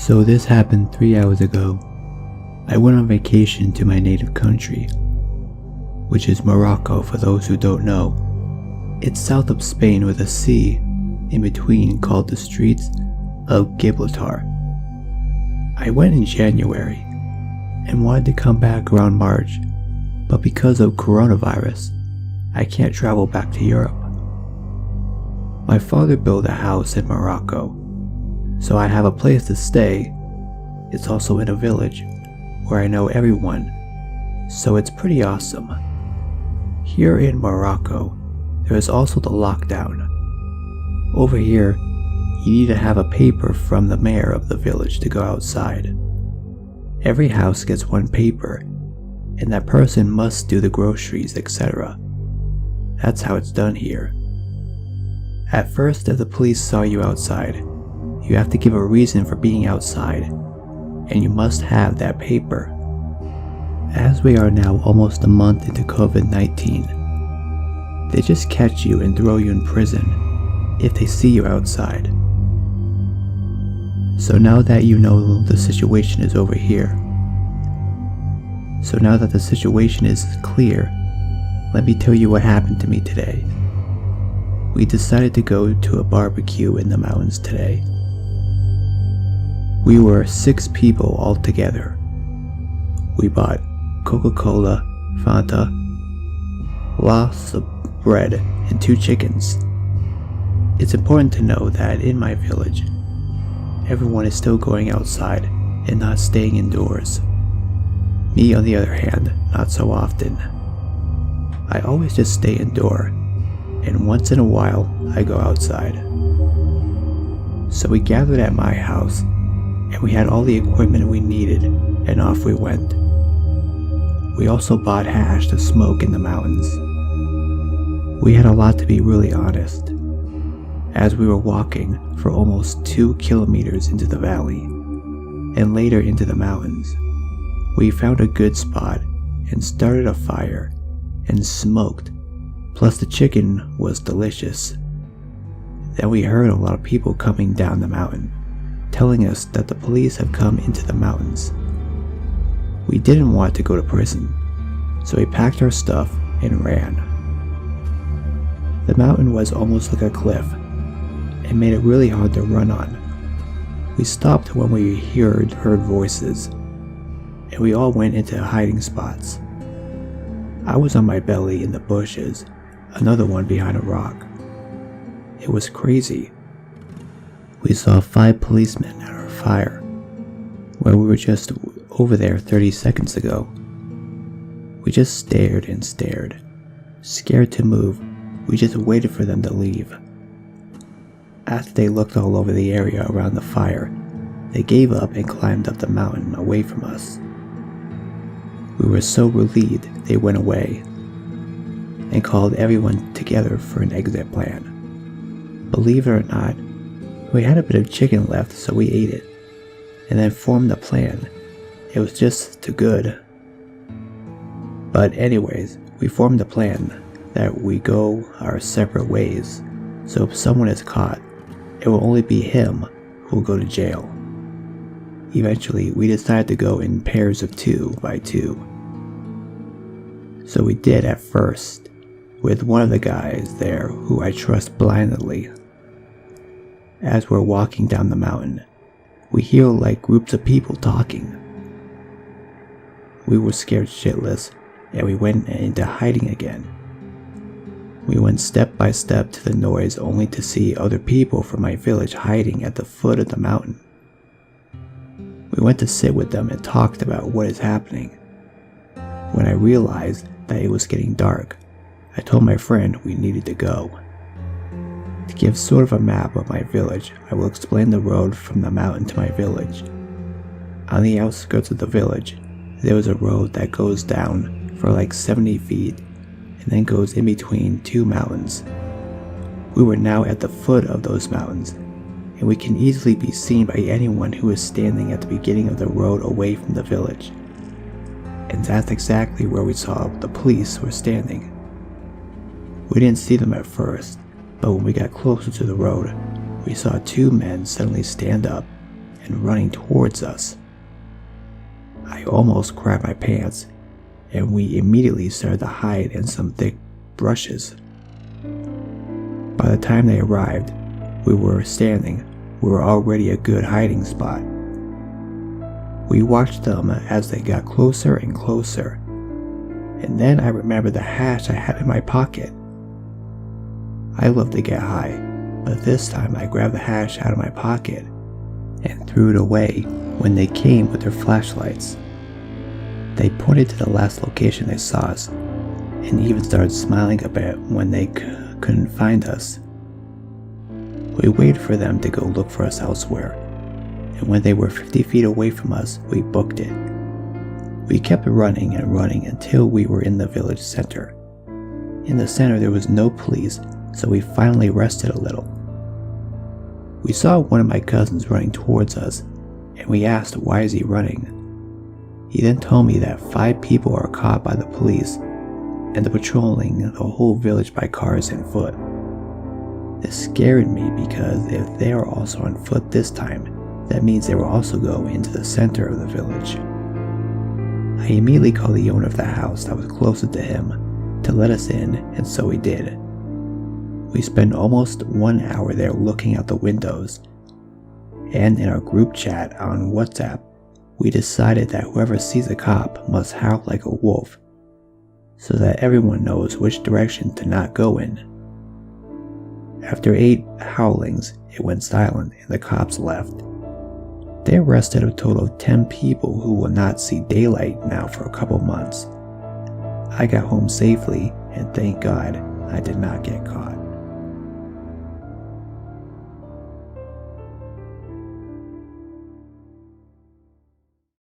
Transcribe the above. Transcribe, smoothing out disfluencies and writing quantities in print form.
So this happened 3 hours ago. I went on vacation to my native country, which is Morocco for those who don't know. It's south of Spain with a sea in between called the Straits of Gibraltar. I went in January and wanted to come back around March, but because of coronavirus, I can't travel back to Europe. My father built a house in Morocco, so I have a place to stay. It's also in a village where I know everyone, so it's pretty awesome. Here in Morocco, there is also the lockdown. Over here, you need to have a paper from the mayor of the village to go outside. Every house gets one paper, and that person must do the groceries, etc. That's how it's done here. At first, if the police saw you outside, you have to give a reason for being outside, and you must have that paper. As we are now almost a month into COVID-19, they just catch you and throw you in prison if they see you outside. So now that you know the situation is over here, so now that the situation is clear, let me tell you what happened to me today. We decided to go to a barbecue in the mountains today. We were 6 people all together. We bought Coca-Cola, Fanta, lots of bread, and 2 chickens. It's important to know that in my village, everyone is still going outside and not staying indoors. Me, on the other hand, not so often. I always just stay indoor, and once in a while, I go outside. So we gathered at my house, and we had all the equipment we needed, and off we went. We also bought hash to smoke in the mountains. We had a lot, to be really honest. As we were walking for almost 2 kilometers into the valley, and later into the mountains, we found a good spot and started a fire and smoked, plus the chicken was delicious. Then we heard a lot of people coming down the mountain, telling us that the police have come into the mountains. We didn't want to go to prison, so we packed our stuff and ran. The mountain was almost like a cliff, and made it really hard to run on. We stopped when we heard voices, and we all went into hiding spots. I was on my belly in the bushes, another one behind a rock. It was crazy. We saw 5 policemen at our fire, where we were just over there 30 seconds ago. We just stared and stared. Scared to move, we just waited for them to leave. After they looked all over the area around the fire, they gave up and climbed up the mountain away from us. We were so relieved they went away, and called everyone together for an exit plan. Believe it or not, we had a bit of chicken left, so we ate it, and then formed a plan. It was just too good. But anyways, we formed a plan that we go our separate ways, so if someone is caught, it will only be him who will go to jail. Eventually, we decided to go in pairs of 2 by 2. So we did at first, with one of the guys there who I trust blindly. As we're walking down the mountain, we hear like groups of people talking. We were scared shitless, and we went into hiding again. We went step by step to the noise only to see other people from my village hiding at the foot of the mountain. We went to sit with them and talked about what is happening. When I realized that it was getting dark, I told my friend we needed to go. To give sort of a map of my village, I will explain the road from the mountain to my village. On the outskirts of the village, there was a road that goes down for like 70 feet and then goes in between 2 mountains. We were now at the foot of those mountains, and we can easily be seen by anyone who is standing at the beginning of the road away from the village. And that's exactly where we saw the police were standing. We didn't see them at first, but when we got closer to the road, we saw 2 men suddenly stand up and running towards us. I almost crapped my pants, and we immediately started to hide in some thick brushes. By the time they arrived, we were already a good hiding spot. We watched them as they got closer and closer, and then I remembered the hash I had in my pocket. I love to get high, but this time I grabbed the hash out of my pocket and threw it away when they came with their flashlights. They pointed to the last location they saw us, and even started smiling a bit when they couldn't find us. We waited for them to go look for us elsewhere, and when they were 50 feet away from us, we booked it. We kept running and running until we were in the village center. In the center there was no police, so we finally rested a little. We saw one of my cousins running towards us, and we asked why is he running. He then told me that 5 people are caught by the police and they're patrolling the whole village by cars and foot. This scared me because if they are also on foot this time, that means they will also go into the center of the village. I immediately called the owner of the house that was closest to him to let us in, and so he did. We spent almost 1 hour there looking out the windows, and in our group chat on WhatsApp, we decided that whoever sees a cop must howl like a wolf, so that everyone knows which direction to not go in. After 8 howlings, it went silent and the cops left. They arrested a total of 10 people who will not see daylight now for a couple months. I got home safely, and thank God I did not get caught.